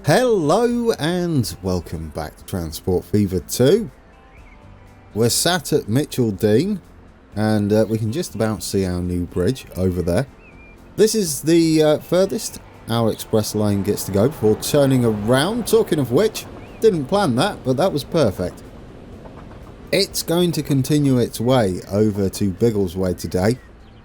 Hello and welcome back to Transport Fever 2. We're sat at Mitchell Dean and we can just about see our new bridge over there. This is the furthest our express line gets to go before turning around. Talking of which, didn't plan that, but that was perfect. It's going to continue its way over to Biggleswade today,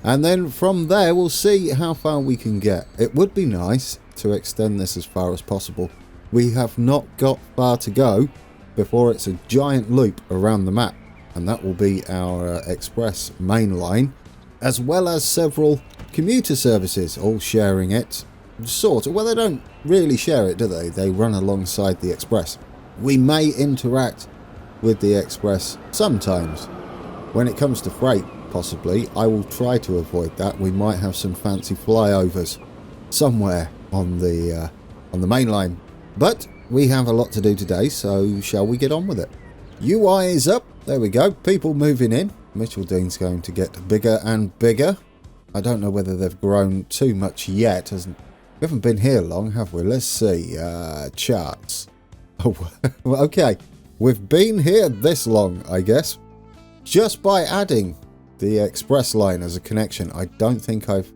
and then from there we'll see how far we can get. It would be nice to extend this as far as possible. We have not got far to go before it's a giant loop around the map, and that will be our express main line, as well as several commuter services all sharing it. Sort of. Well, they don't really share it, do they? They run alongside the express. We may interact with the express sometimes. When it comes to freight, possibly, I will try to avoid that. We might have some fancy flyovers somewhere on the main line. But we have a lot to do today, so shall we get on with it? UI is up. There we go. People moving in. Mitchell Dean's going to get bigger and bigger. I don't know whether they've grown too much yet. We haven't been here long, have we? Let's see. Charts. Oh, okay. We've been here this long, I guess. Just by adding the express line as a connection. I don't think I've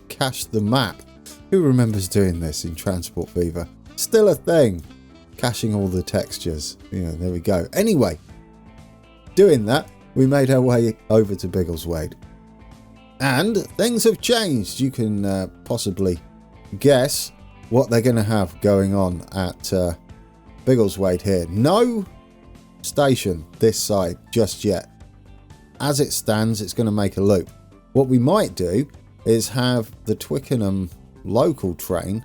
cached the map. Who remembers doing this in Transport Fever? Still a thing. Caching all the textures. Yeah, there we go. Anyway, doing that, we made our way over to Biggleswade. And things have changed. You can possibly guess what they're going to have going on at Biggleswade here. No station this side just yet. As it stands, it's going to make a loop. What we might do is have the Twickenham local train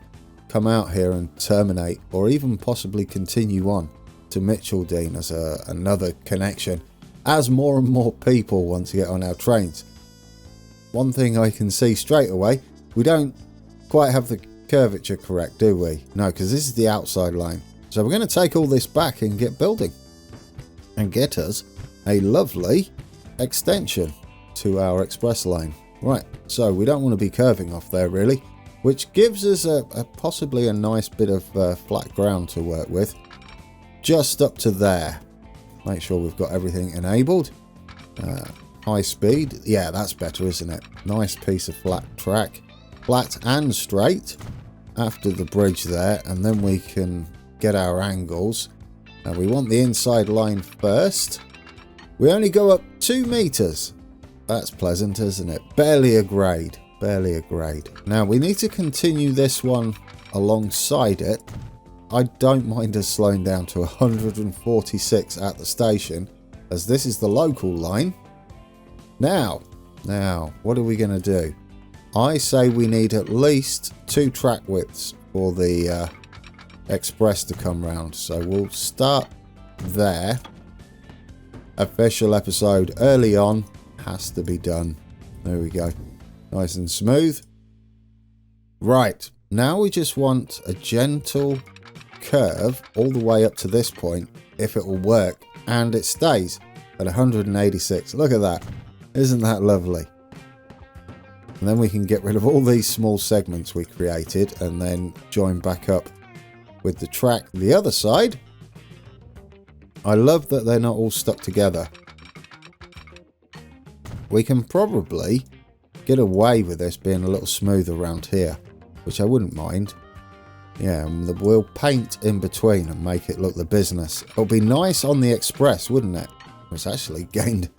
come out here and terminate, or even possibly continue on to Mitchell Dean as another connection, as more and more people want to get on our trains. One thing I can see straight away, we don't quite have the curvature correct, do we? No, because this is the outside line. So we're going to take all this back and get building and get us a lovely extension to our express line. Right, so we don't want to be curving off there really, which gives us possibly a nice bit of flat ground to work with. Just up to there. Make sure we've got everything enabled. High speed. Yeah, that's better, isn't it? Nice piece of flat track. Flat and straight after the bridge there, and then we can get our angles. Now we want the inside line first. We only go up 2 meters. That's pleasant, isn't it? Barely a grade. Barely a grade. Now we need to continue this one alongside it. I don't mind us slowing down to 146 at the station, as this is the local line. Now, what are we going to do? I say we need at least 2 track widths for the express to come round. So we'll start there. Official episode early on has to be done. There we go. Nice and smooth. Right, now we just want a gentle curve all the way up to this point, if it will work, and it stays at 186. Look at that. Isn't that lovely? And then we can get rid of all these small segments we created and then join back up with the track the other side. I love that they're not all stuck together. We can probably get away with this being a little smoother around here, which I wouldn't mind. Yeah, and we'll paint in between and make it look the business. It'll be nice on the express, wouldn't it? It's actually gained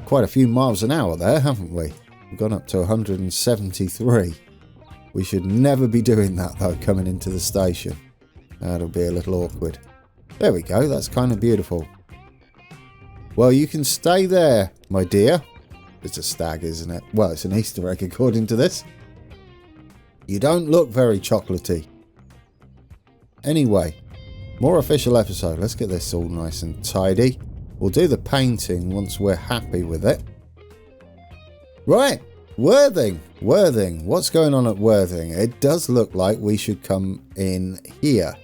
quite a few miles an hour there, haven't we? We've gone up to 173. We should never be doing that though, coming into the station. That'll be a little awkward. There we go, that's kind of beautiful. Well, you can stay there, my dear. It's a stag, isn't it? Well, it's an Easter egg according to this. You don't look very chocolatey. Anyway, more official episode. Let's get this all nice and tidy. We'll do the painting once we're happy with it. Right, Worthing. What's going on at Worthing? It does look like we should come in here.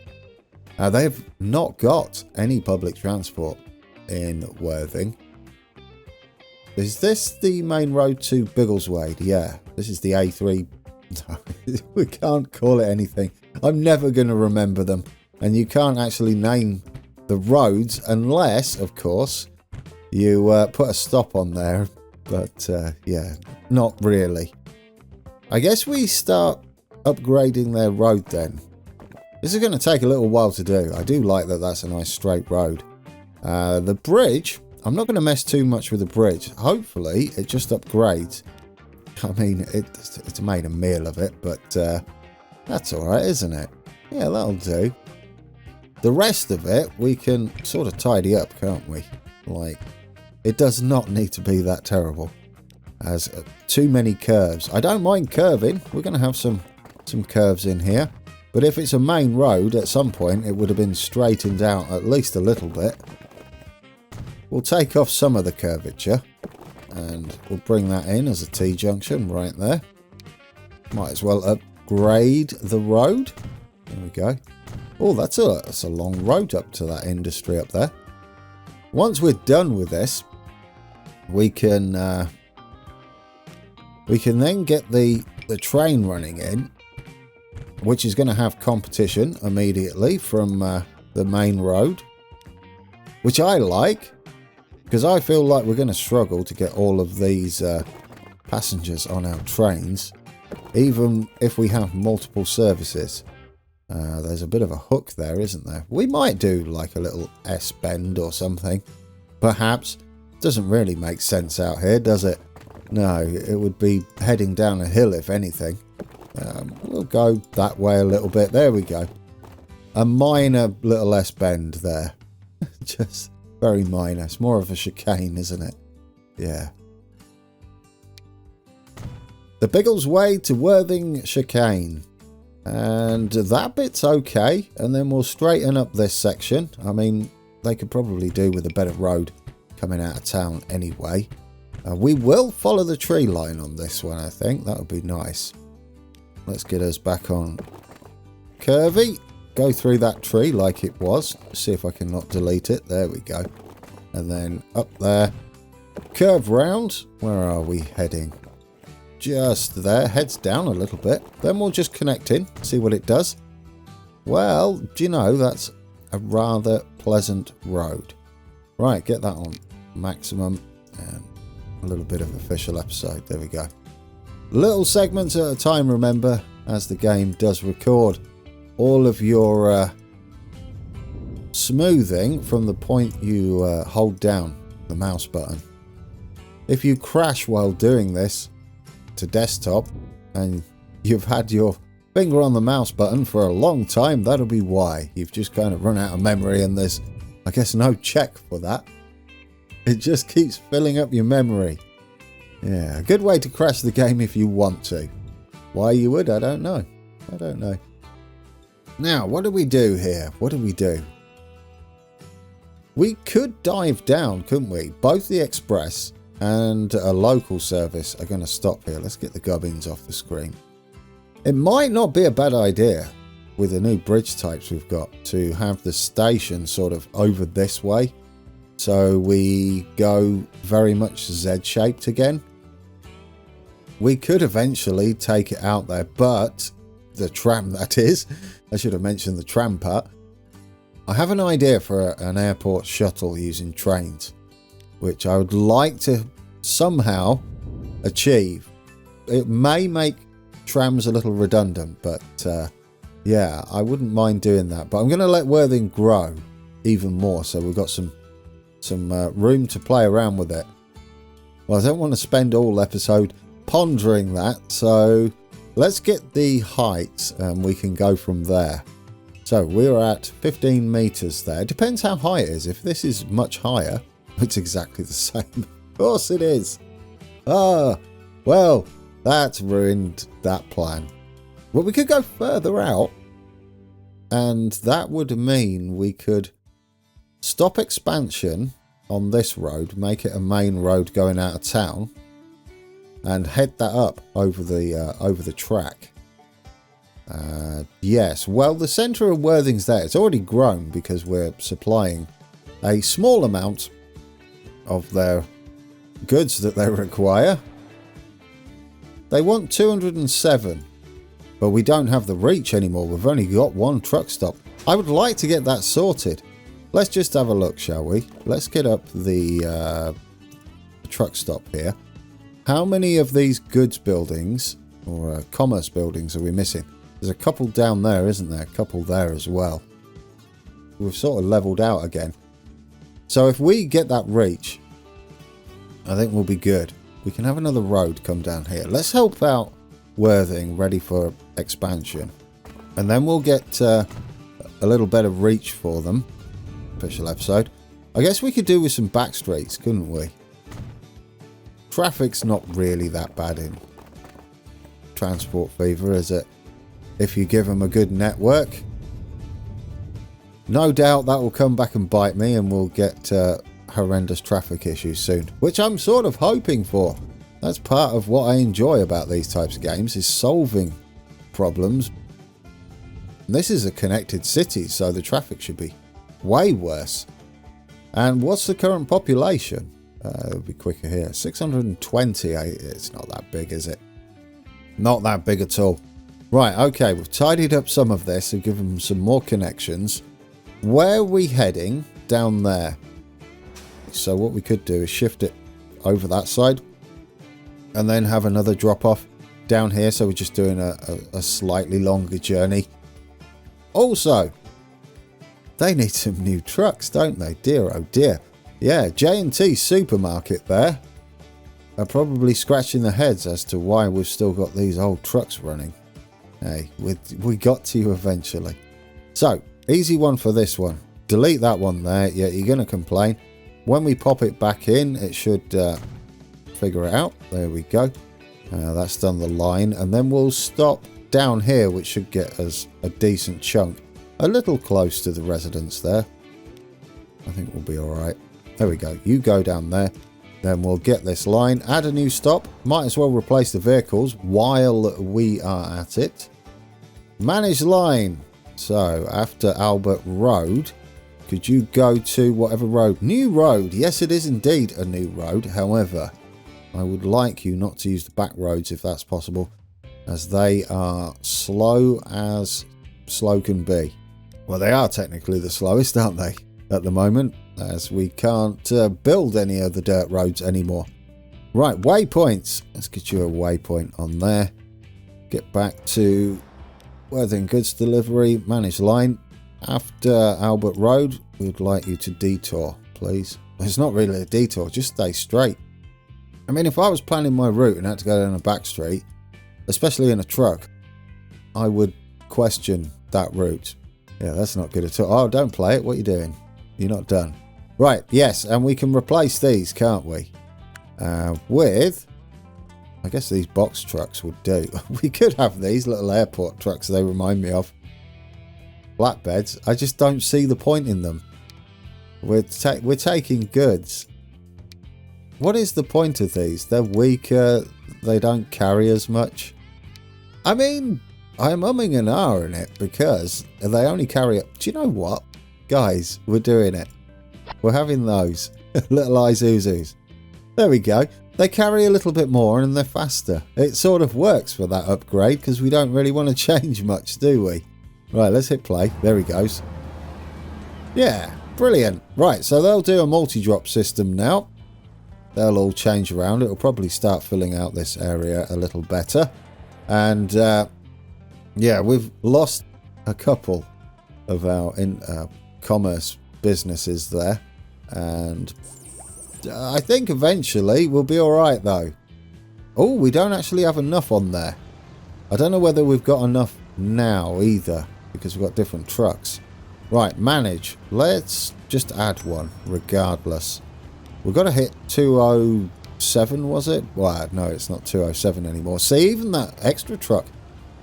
Now, they've not got any public transport in Worthing. Is this the main road to Biggleswade? Yeah, this is the A3. We can't call it anything. I'm never going to remember them. and you can't actually name the roads unless, of course, you put a stop on there. But yeah, not really. I guess we start upgrading their road then. This is going to take a little while to do. I do like that that's a nice straight road. The bridge, I'm not going to mess too much with the bridge. Hopefully it just upgrades. I mean, it's made a meal of it, but that's alright, isn't it? Yeah, that'll do. The rest of it, we can sort of tidy up, can't we? Like, it does not need to be that terrible. Has too many curves. I don't mind curving. We're going to have some curves in here. But if it's a main road, at some point, it would have been straightened out at least a little bit. We'll take off some of the curvature. And we'll bring that in as a T-junction right there. Might as well upgrade the road. There we go. Oh, that's a long road up to that industry up there. Once we're done with this, we can then get the train running in, which is going to have competition immediately from the main road, which I like, because I feel like we're going to struggle to get all of these passengers on our trains, even if we have multiple services. There's a bit of a hook there, isn't there? We might do like a little S-bend or something. Perhaps. Doesn't really make sense out here, does it? No, it would be heading down a hill if anything. We'll go that way a little bit. There we go. A minor little S-bend there. Just very minor. It's more of a chicane, isn't it? Yeah. The Biggles Way to Worthing chicane. And that bit's okay. And then we'll straighten up this section. I mean, they could probably do with a better road coming out of town anyway. We will follow the tree line on this one, I think. That would be nice. Let's get us back on curvy. Go through that tree like it was. See if I can not delete it. There we go. And then up there. Curve round. Where are we heading? Just there. Heads down a little bit. Then we'll just connect in. See what it does. Well, do you know, that's a rather pleasant road. Right, get that on maximum. And a little bit of official episode. There we go. Little segments at a time, remember, as the game does record. All of your smoothing from the point you hold down the mouse button. If you crash while doing this to desktop and you've had your finger on the mouse button for a long time, that'll be why. You've just kind of run out of memory and there's, I guess, no check for that. It just keeps filling up your memory. Yeah, a good way to crash the game if you want to. Why you would, I don't know. I don't know. Now, what do we do here? What do we do? We could dive down, couldn't we? Both the express and a local service are going to stop here. Let's get the gubbins off the screen. It might not be a bad idea with the new bridge types we've got to have the station sort of over this way. So we go very much Z-shaped again. We could eventually take it out there, but the tram, that is. I should have mentioned the tram part. I have an idea for an airport shuttle using trains, which I would like to somehow achieve. It may make trams a little redundant, but yeah, I wouldn't mind doing that. But I'm going to let Worthing grow even more, so we've got some room to play around with it. Well, I don't want to spend all episode pondering that, so let's get the height and we can go from there. So we're at 15 meters there. Depends how high it is. If this is much higher, it's exactly the same. Of course it is. Ah, well, that's ruined that plan. Well, we could go further out, and that would mean we could stop expansion on this road, make it a main road going out of town, and head that up over the track. Yes, well, the centre of Worthing's there. It's already grown because we're supplying a small amount of their goods that they require. They want 207. But we don't have the reach anymore. We've only got one truck stop. I would like to get that sorted. Let's just have a look, shall we? Let's get up the truck stop here. How many of these goods buildings or commerce buildings are we missing? There's a couple down there, isn't there? A couple there as well. We've sort of leveled out again. So if we get that reach, I think we'll be good. We can have another road come down here. Let's help out Worthing, ready for expansion. And then we'll get a little better reach for them. Special episode. I guess we could do with some back streets, couldn't we? Traffic's not really that bad in Transport Fever, is it? If you give them a good network. No doubt that will come back and bite me and we'll get horrendous traffic issues soon. Which I'm sort of hoping for. That's part of what I enjoy about these types of games, is solving problems. This is a connected city, so the traffic should be way worse. And what's the current population? It'll be quicker here. 620. It's not that big, is it? Not that big at all. Right, okay, we've tidied up some of this and given them some more connections. Where are we heading? Down there. So what we could do is shift it over that side and then have another drop off down here. So we're just doing a slightly longer journey. Also, they need some new trucks, don't they? Dear, oh dear. Yeah, J&T Supermarket there are probably scratching their heads as to why we've still got these old trucks running. Hey, we got to you eventually. So, easy one for this one. Delete that one there. Yeah, you're going to complain. When we pop it back in, it should figure it out. There we go. That's done the line. And then we'll stop down here, which should get us a decent chunk. A little close to the residence there. I think we'll be alright. There we go. You go down there. Then we'll get this line. Add a new stop. Might as well replace the vehicles while we are at it. Manage line. So, after Albert Road, could you go to whatever road? New road. Yes, it is indeed a new road. However, I would like you not to use the back roads if that's possible, as they are slow as slow can be. Well, they are technically the slowest, aren't they, at the moment, as we can't build any of the dirt roads anymore. Right, waypoints. Let's get you a waypoint on there. Get back to Worthing Goods Delivery, manage line. After Albert Road, we'd like you to detour, please. It's not really a detour, just stay straight. I mean, if I was planning my route and had to go down a back street, especially in a truck, I would question that route. Yeah, that's not good at all. Oh, don't play it. What are you doing? You're not done. Right, yes, and we can replace these, can't we? With, I guess these box trucks would do. We could have these little airport trucks they remind me of. Flatbeds. I just don't see the point in them. We're taking goods. What is the point of these? They're weaker. They don't carry as much. I mean, I'm umming and ahhing it because they only carry up. Do you know what? Guys, we're doing it. We're having those. Little Isuzus. There we go. They carry a little bit more and they're faster. It sort of works for that upgrade because we don't really want to change much, do we? Right, let's hit play. There he goes. Yeah, brilliant. Right, so they'll do a multi-drop system now. They'll all change around. It'll probably start filling out this area a little better. And, yeah, we've lost a couple of our commerce businesses there. And I think eventually we'll be alright, though. Oh, we don't actually have enough on there. I don't know whether we've got enough now either, because we've got different trucks. Right, manage. Let's just add one, regardless. We've got to hit 207, was it? Well, no, it's not 207 anymore. See, even that extra truck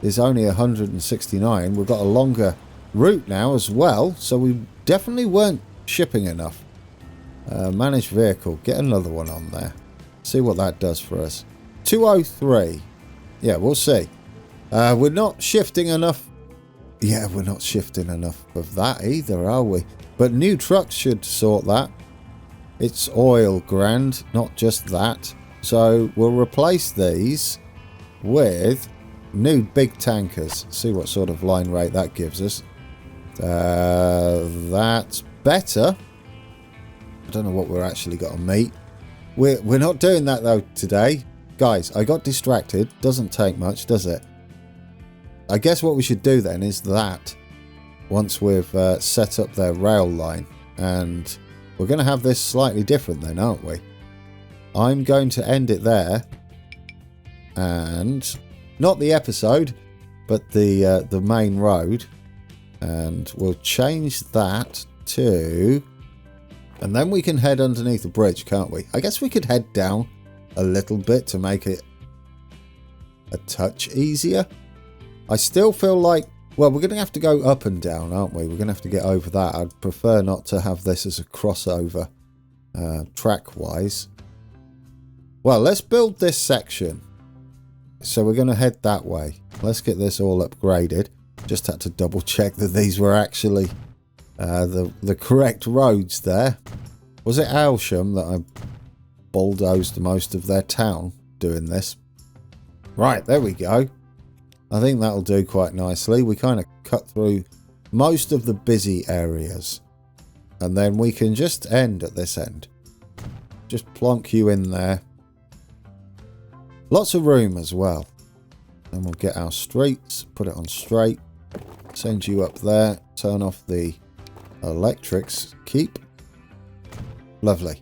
is only 169. We've got a longer route now as well, so we definitely weren't shipping enough. Manage vehicle. Get another one on there. See what that does for us. 203. Yeah, we'll see. We're not shifting enough. Yeah, we're not shifting enough of that either, are we? But new trucks should sort that. It's oil grand, not just that. So we'll replace these with new big tankers. See what sort of line rate that gives us. That's better. I don't know what we're actually got to meet. We're not doing that though today. Guys, I got distracted. Doesn't take much, does it? I guess what we should do then is that once we've set up their rail line, and we're going to have this slightly different then, aren't we? I'm going to end it there, and not the episode, but the main road, and we'll change that to, and then we can head underneath the bridge, can't we? I guess we could head down a little bit to make it a touch easier. I still feel like, well, we're going to have to go up and down, aren't we? We're going to have to get over that. I'd prefer not to have this as a crossover track-wise. Well, let's build this section. So we're going to head that way. Let's get this all upgraded. Just had to double check that these were actually the correct roads there. Was it Aylsham that I bulldozed most of their town doing this? Right, there we go. I think that'll do quite nicely. We kind of cut through most of the busy areas. And then we can just end at this end. Just plonk you in there. Lots of room as well. And we'll get our streets, put it on straight. Send you up there. Turn off the electrics. Keep. Lovely.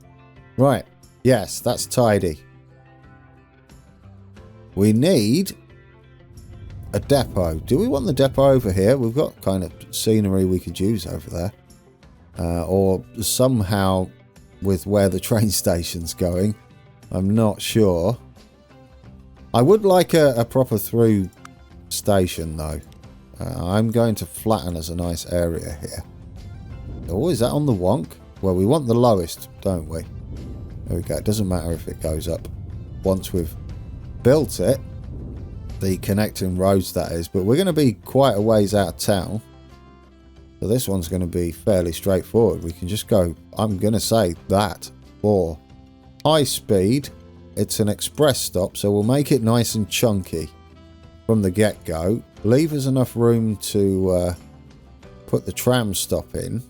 Right. Yes, that's tidy. We need a depot. Do we want the depot over here? We've got kind of scenery we could use over there. Or somehow with where the train station's going. I'm not sure. I would like a proper through station though. I'm going to flatten us a nice area here. Oh, is that on the wonk? Well, we want the lowest, don't we? There we go. It doesn't matter if it goes up once we've built it. The connecting roads, that is. But we're going to be quite a ways out of town. So this one's going to be fairly straightforward. We can just go, I'm going to say that. For high speed, it's an express stop. So we'll make it nice and chunky from the get-go. Leave us enough room to put the tram stop in.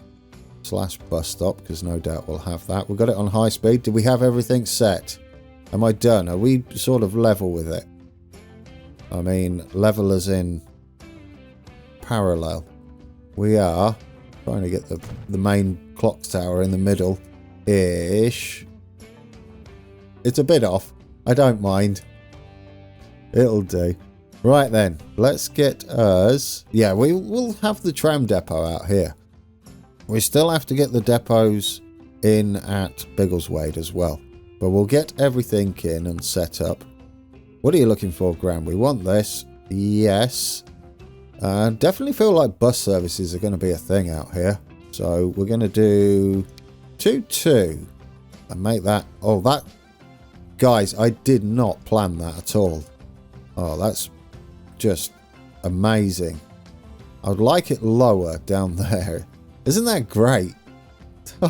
/ bus stop, because no doubt we'll have that. We've got it on high speed. Do we have everything set? Am I done? Are we sort of level with it? I mean, level as in parallel. We are trying to get the main clock tower in the middle-ish. It's a bit off. I don't mind. It'll do. Right then, let's get us... Yeah, we'll have the tram depot out here. We still have to get the depots in at Biggleswade as well. But we'll get everything in and set up. What are you looking for, Graham? We want this. Yes. Definitely feel like bus services are going to be a thing out here. So we're going to do 2-2. And make that... Oh, that... Guys, I did not plan that at all. Oh, that's just amazing. I'd like it lower down there. Isn't that great? I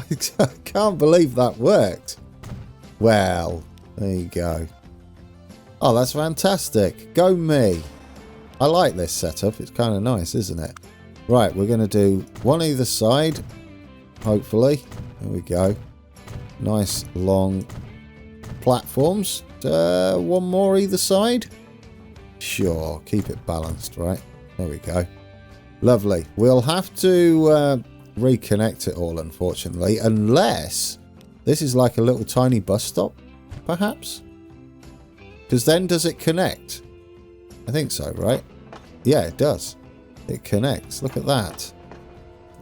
can't believe that worked. Well, there you go. Oh, that's fantastic. Go me. I like this setup. It's kind of nice, isn't it? Right, we're going to do one either side. Hopefully. There we go. Nice long platforms. One more either side. Sure, keep it balanced, right? There we go. Lovely. We'll have to reconnect it all, unfortunately, unless this is like a little tiny bus stop, perhaps? Because then does it connect? I think so, right? Yeah, it does. It connects. Look at that.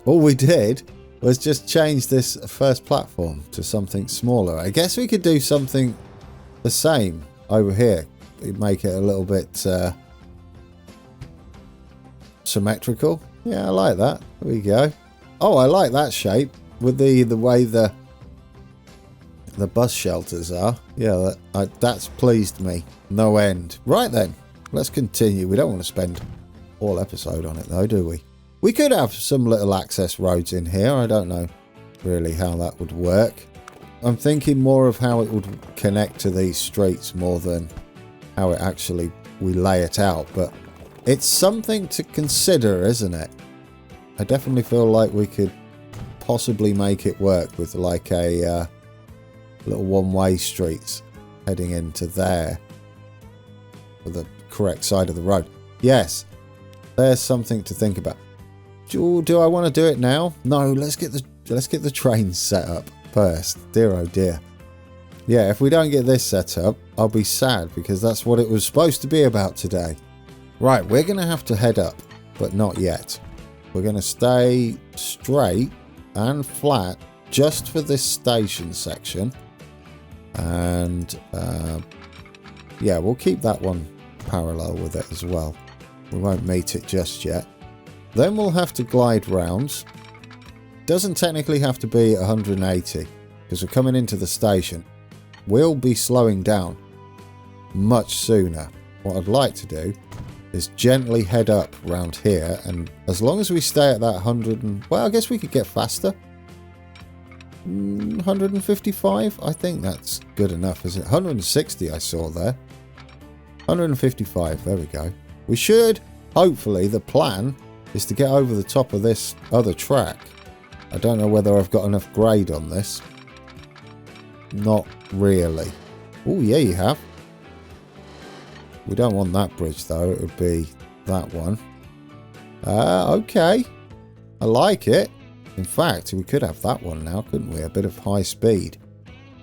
All we did was just change this first platform to something smaller. I guess we could do something the same over here. Make it a little bit symmetrical. Yeah, I like that. There we go. Oh, I like that shape with the way the bus shelters are. Yeah, that's pleased me. No end. Right then, let's continue. We don't want to spend all episode on it though, do we? We could have some little access roads in here. I don't know really how that would work. I'm thinking more of how it would connect to these streets more than how it actually we lay it out. But It's something to consider, isn't it? I definitely feel like we could possibly make it work with like a little one-way streets heading into there for the correct side of the road. Yes, there's something to think about. Do I want to do it now? No, let's get the trains set up first. Dear oh dear. Yeah, if we don't get this set up, I'll be sad because that's what it was supposed to be about today. Right, we're going to have to head up, but not yet. We're going to stay straight and flat just for this station section. And yeah, we'll keep that one parallel with it as well. We won't meet it just yet. Then we'll have to glide rounds. Doesn't technically have to be 180 because we're coming into the station. We'll be slowing down much sooner. What I'd like to do is gently head up round here, and as long as we stay at that 100 and, well, I guess we could get faster. 155, I think that's good enough, is it? 160 I saw there. 155, there we go. We should, hopefully, the plan is to get over the top of this other track. I don't know whether I've got enough grade on this. Not really. Oh, yeah, you have. We don't want that bridge, though. It would be that one. Okay. I like it. In fact, we could have that one now, couldn't we? A bit of high speed.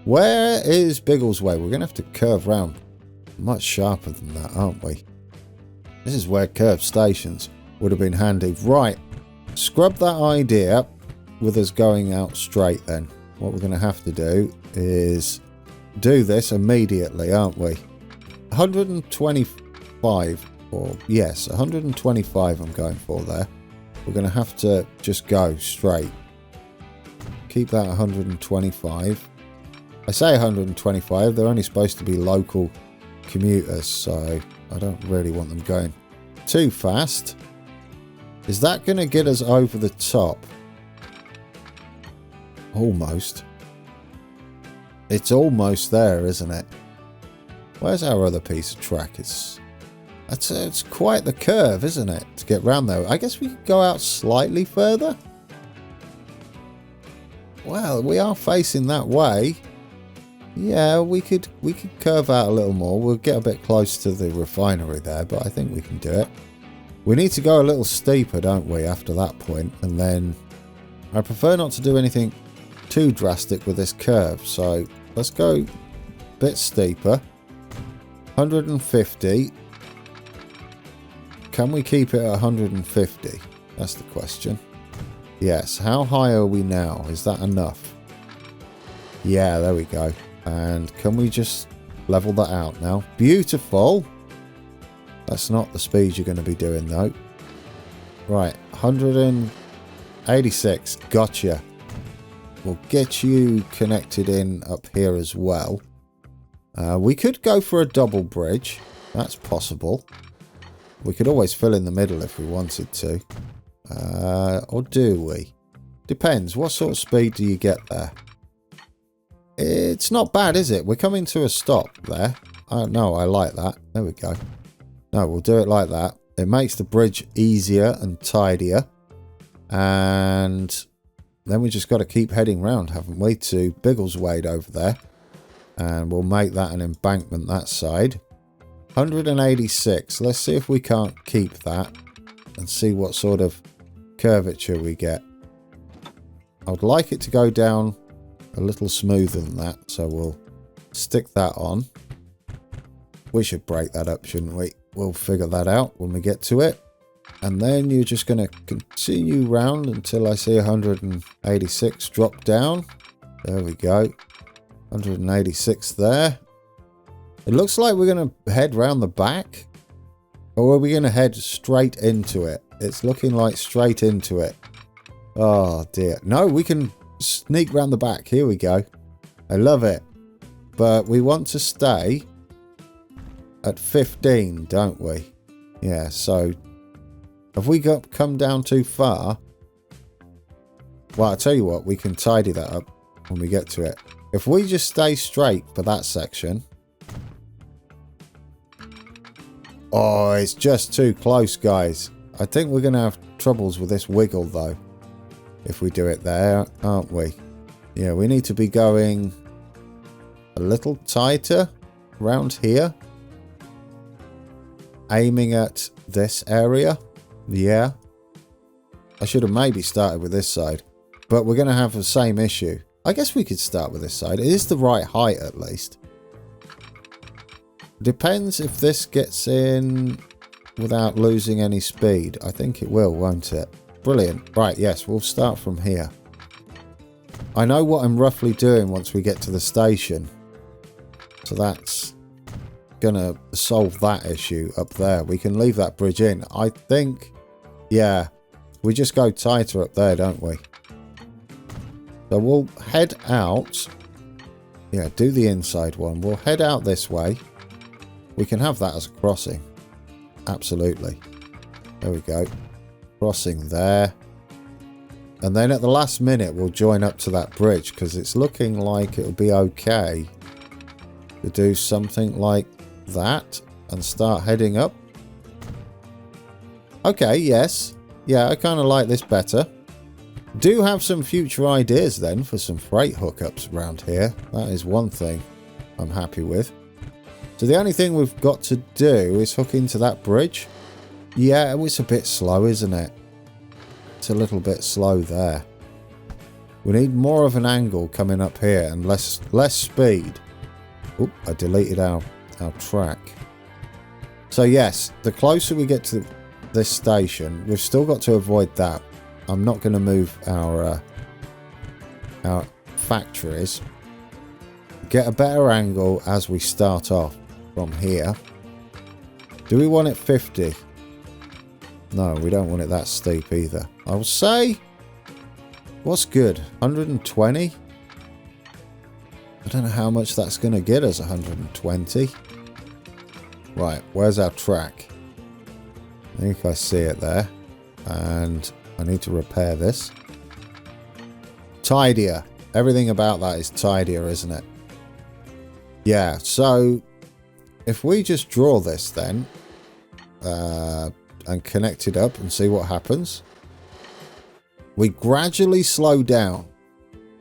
Where is Biggleswade? We're going to have to curve round much sharper than that, aren't we? This is where curved stations would have been handy. Right. Scrub that idea with us going out straight then. What we're going to have to do is do this immediately, aren't we? 125, or yes, 125 I'm going for there. We're going to have to just go straight. Keep that 125. I say 125, they're only supposed to be local commuters, so I don't really want them going too fast. Is that going to get us over the top? Almost. It's almost there, isn't it? Where's our other piece of track? It's quite the curve, isn't it, to get round there? I guess we could go out slightly further. Well, we are facing that way. Yeah, we could curve out a little more. We'll get a bit close to the refinery there, but I think we can do it. We need to go a little steeper, don't we, after that point? And then I prefer not to do anything too drastic with this curve, so let's go a bit steeper. 150. Can we keep it at 150? That's the question. Yes. How high are we now? Is that enough? Yeah, there we go. And can we just level that out now? Beautiful. That's not the speed you're going to be doing though. Right. 186. Gotcha. We'll get you connected in up here as well. We could go for a double bridge. That's possible. We could always fill in the middle if we wanted to. Or do we? Depends. What sort of speed do you get there? It's not bad, is it? We're coming to a stop there. No, I like that. There we go. No, we'll do it like that. It makes the bridge easier and tidier. And then we just got to keep heading round, haven't we, to Biggleswade over there. And we'll make that an embankment that side. 186. Let's see if we can't keep that and see what sort of curvature we get. I would like it to go down a little smoother than that, so we'll stick that on. We should break that up, shouldn't we? We'll figure that out when we get to it. And then you're just going to continue round until I see 186 drop down. There we go. 186 there. It looks like we're going to head round the back. Or are we going to head straight into it? It's looking like straight into it. Oh dear. No, we can sneak round the back. Here we go. I love it. But we want to stay at 15, don't we? Yeah, so have we come down too far? Well, I'll tell you what, we can tidy that up when we get to it. If we just stay straight for that section. Oh, it's just too close, guys. I think we're going to have troubles with this wiggle, though, if we do it there, aren't we? Yeah, we need to be going a little tighter around here. Aiming at this area. Yeah. I should have maybe started with this side. But we're going to have the same issue. I guess we could start with this side. It is the right height, at least. Depends if this gets in without losing any speed. I think it will, won't it? Brilliant. Right, yes, we'll start from here. I know what I'm roughly doing once we get to the station. So that's going to solve that issue up there. We can leave that bridge in. I think, yeah, we just go tighter up there, don't we? So we'll head out. Yeah, do the inside one. We'll head out this way. We can have that as a crossing. Absolutely. There we go. Crossing there. And then at the last minute, we'll join up to that bridge because it's looking like it'll be okay to do something like that and start heading up. Okay, yes. Yeah, I kind of like this better. Do have some future ideas then for some freight hookups around here. That is one thing I'm happy with. So the only thing we've got to do is hook into that bridge. Yeah, it's a bit slow, isn't it? It's a little bit slow there. We need more of an angle coming up here and less speed. Oop, I deleted our track. So yes, the closer we get to this station, we've still got to avoid that. I'm not going to move our factories. Get a better angle as we start off from here. Do we want it 50? No, we don't want it that steep either. I will say, what's good? 120? I don't know how much that's going to get us, 120. Right, where's our track? I think I see it there. And I need to repair this. Tidier. Everything about that is tidier, isn't it? Yeah, so if we just draw this then and connect it up and see what happens. We gradually slow down.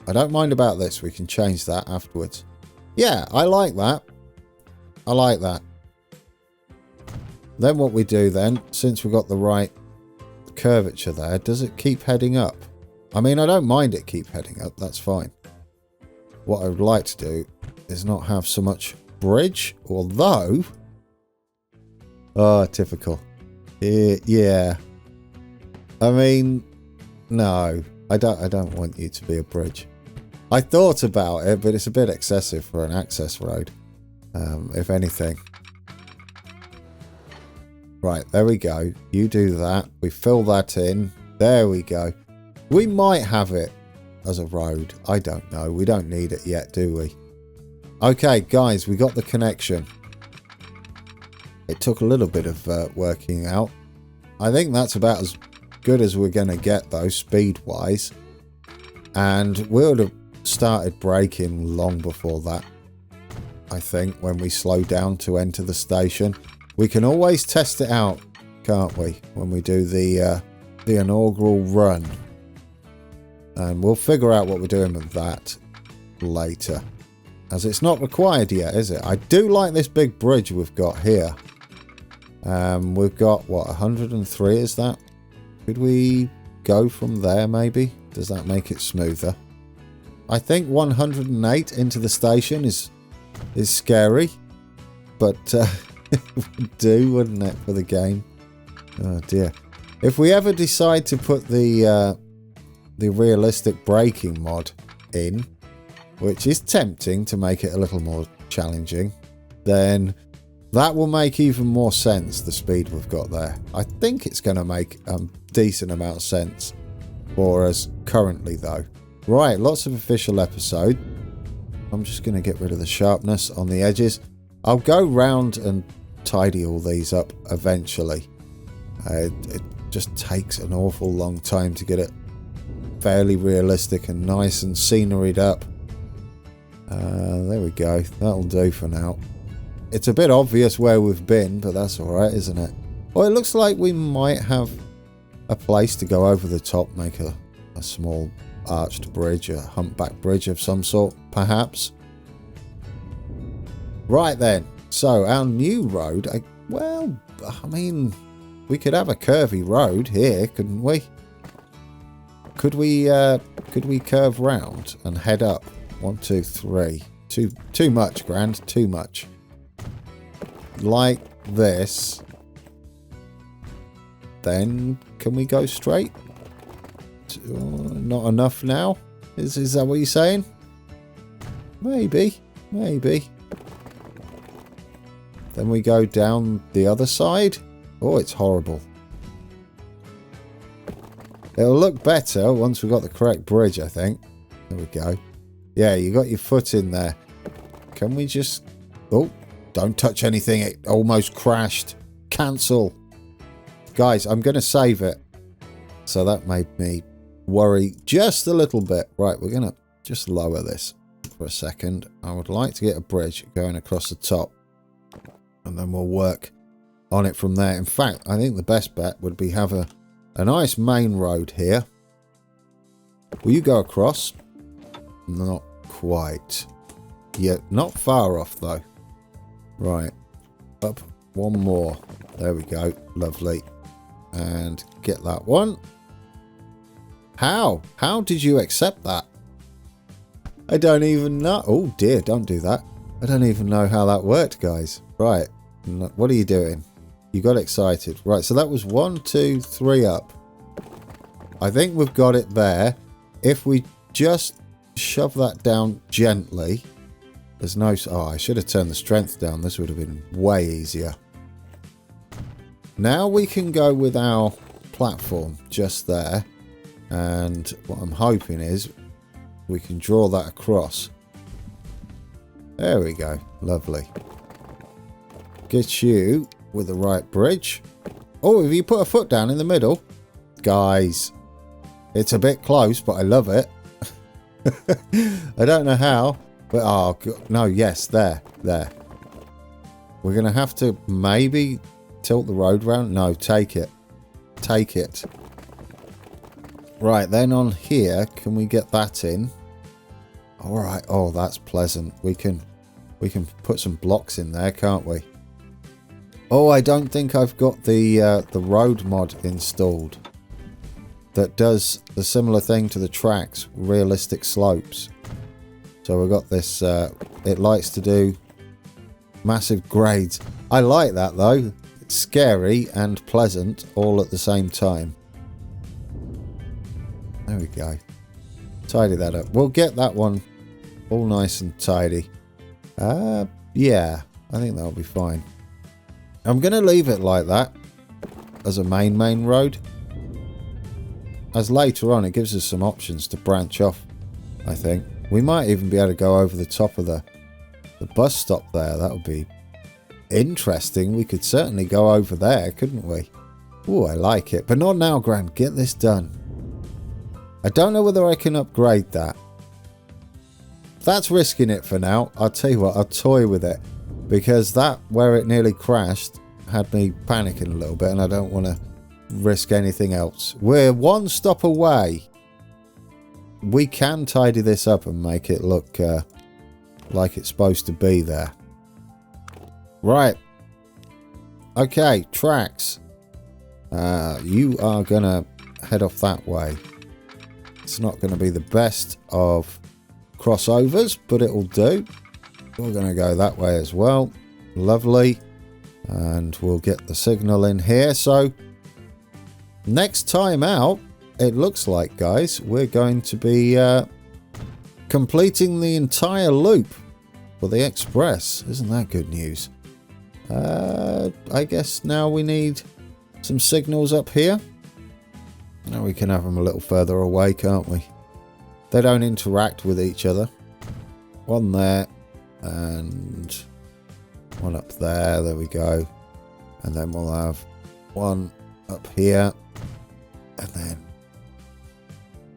I don't mind about this. We can change that afterwards. Yeah, I like that. I like that. Then what we do then, since we've got the right curvature there, does it keep heading up? I mean, I don't mind it keep heading up. That's fine. What I would like to do is not have so much bridge, although... Oh, typical. Yeah. I mean, no. I don't want you to be a bridge. I thought about it, but it's a bit excessive for an access road, if anything. Right, there we go. You do that. We fill that in. There we go. We might have it as a road. I don't know. We don't need it yet, do we? Okay, guys, we got the connection. It took a little bit of working out. I think that's about as good as we're going to get, though, speed-wise. And we would have started braking long before that, I think, when we slow down to enter the station. We can always test it out, can't we, when we do the inaugural run. And we'll figure out what we're doing with that later, as it's not required yet, is it? I do like this big bridge we've got here. We've got, what, 103 is that? Could we go from there, maybe? Does that make it smoother? I think 108 into the station is scary, but it would do, wouldn't it, for the game? Oh dear. If we ever decide to put the realistic braking mod in, which is tempting to make it a little more challenging, then that will make even more sense, the speed we've got there. I think it's going to make a decent amount of sense for us currently, though. Right, lots of official episode. I'm just going to get rid of the sharpness on the edges. I'll go round and tidy all these up eventually. It just takes an awful long time to get it fairly realistic and nice and sceneried up. There we go. That'll do for now. It's a bit obvious where we've been, but that's alright, isn't it? Well, it looks like we might have a place to go over the top, make a small arched bridge, a humpback bridge of some sort, perhaps. Right then, so our new road, well, I mean, we could have a curvy road here, couldn't we? Could we curve round and head up? 1, 2, 3. Too much, Grand, too much. Like this. Then, can we go straight? Not enough now? Is that what you're saying? Maybe. Maybe. Then we go down the other side. Oh, it's horrible. It'll look better once we've got the correct bridge, I think. There we go. Yeah, you got your foot in there. Can we just... Oh, don't touch anything. It almost crashed. Cancel. Guys, I'm going to save it. So that made me worry just a little bit. Right, we're going to just lower this for a second. I would like to get a bridge going across the top. And then we'll work on it from there. In fact, I think the best bet would be have a nice main road here. Will you go across? Not quite. Yeah, not far off though. Right. Up one more. There we go. Lovely. And get that one. How? How did you accept that? I don't even know. Oh dear, don't do that. I don't even know how that worked, guys. Right. What are you doing? You got excited. Right, so that was 1, 2, 3 up. I think we've got it there. If we just shove that down gently. There's no... Oh, I should have turned the strength down. This would have been way easier. Now we can go with our platform just there. And what I'm hoping is we can draw that across. There we go. Lovely. Get you with the right bridge. Oh, have you put a foot down in the middle? Guys, it's a bit close, but I love it. I don't know how, but oh, no, yes, there. We're going to have to maybe tilt the road round. No, take it. Take it. Right, then on here, can we get that in? All right. Oh, that's pleasant. We can put some blocks in there, can't we? Oh, I don't think I've got the road mod installed that does the similar thing to the tracks, realistic slopes. So we've got this, it likes to do massive grades. I like that though. It's scary and pleasant all at the same time. There we go. Tidy that up. We'll get that one all nice and tidy. Yeah, I think that'll be fine. I'm going to leave it like that as a main road. As later on, it gives us some options to branch off, I think. We might even be able to go over the top of the bus stop there. That would be interesting. We could certainly go over there, couldn't we? Oh, I like it. But not now, Gran. Get this done. I don't know whether I can upgrade that. That's risking it for now. I'll tell you what, I'll toy with it. Because that, where it nearly crashed, had me panicking a little bit. And I don't want to risk anything else. We're one stop away. We can tidy this up and make it look like it's supposed to be there. Right. Okay, tracks. You are going to head off that way. It's not going to be the best of crossovers, but it'll do. We're going to go that way as well. Lovely. And we'll get the signal in here. So, next time out, it looks like, guys, we're going to be completing the entire loop for the Express. Isn't that good news? I guess now we need some signals up here. Now we can have them a little further away, can't we? They don't interact with each other. One there and one up there. There we go. And then we'll have one up here. And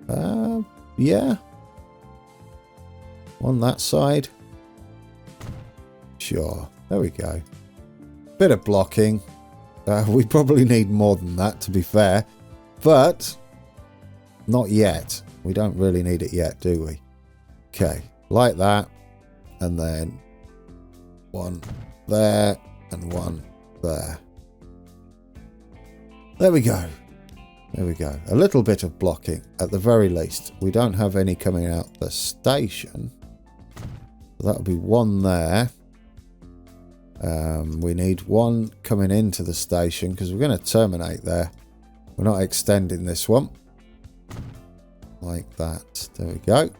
then yeah, on that side. Sure. There we go. Bit of blocking. We probably need more than that, to be fair. But not yet. We don't really need it yet, do we? Okay, like that. And then one there and one there. There we go. There we go. A little bit of blocking at the very least. We don't have any coming out the station. That'll be one there. We need one coming into the station because we're going to terminate there. We're not extending this one. Like that. There we go.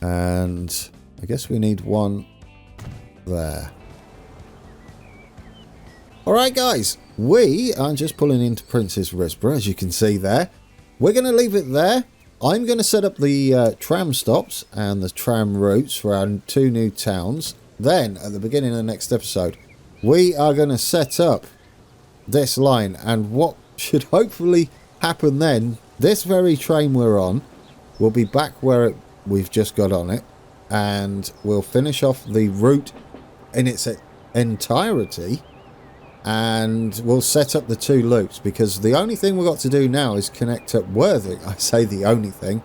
And I guess we need one there. Alright guys, we are just pulling into Princess Risborough, as you can see there. We're going to leave it there. I'm going to set up the tram stops and the tram routes for our 2 new towns. Then, at the beginning of the next episode, we are going to set up this line. And what should hopefully happen then, this very train we're on will be back where we've just got on it. And we'll finish off the route in its entirety. And we'll set up the 2 loops, because the only thing we've got to do now is connect up Worthing. I say the only thing,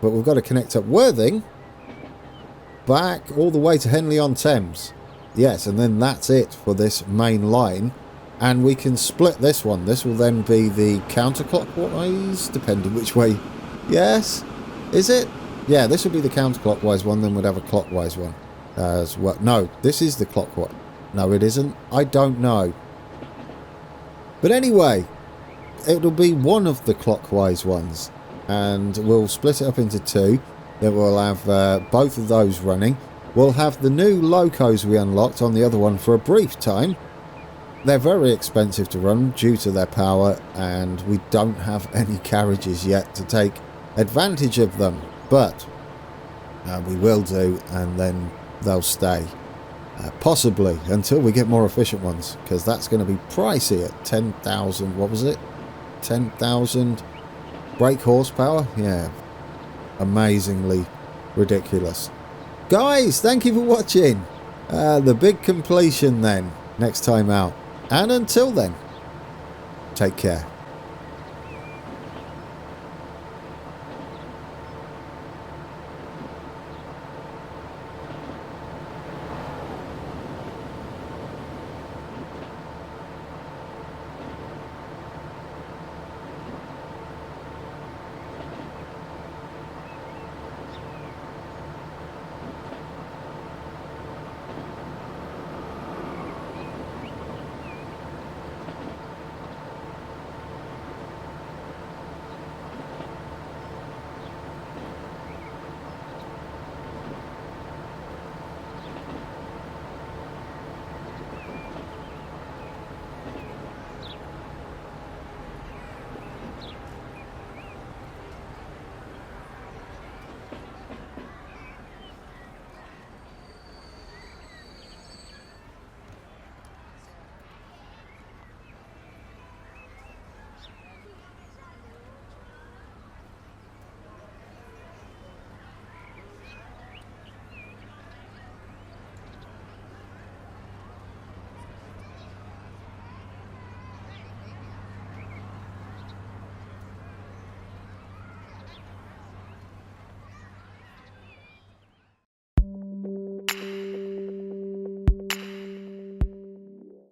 but we've got to connect up Worthing back all the way to Henley-on-Thames. Yes, and then that's it for this main line. And we can split this one. This will then be the counterclockwise, depending which way. Yes? Is it? Yeah, this will be the counterclockwise one, then we'd have a clockwise one as well. No, this is the clockwise. No, it isn't. I don't know. But anyway, it'll be one of the clockwise ones, and we'll split it up into 2. Then we'll have both of those running. We'll have the new locos we unlocked on the other one for a brief time. They're very expensive to run due to their power, and we don't have any carriages yet to take advantage of them. But we will do, and then they'll stay. Possibly until we get more efficient ones, because that's going to be pricey at 10,000. What was it? 10,000 brake horsepower? Yeah. Amazingly ridiculous. Guys, thank you for watching. The big completion then, next time out. And until then, take care.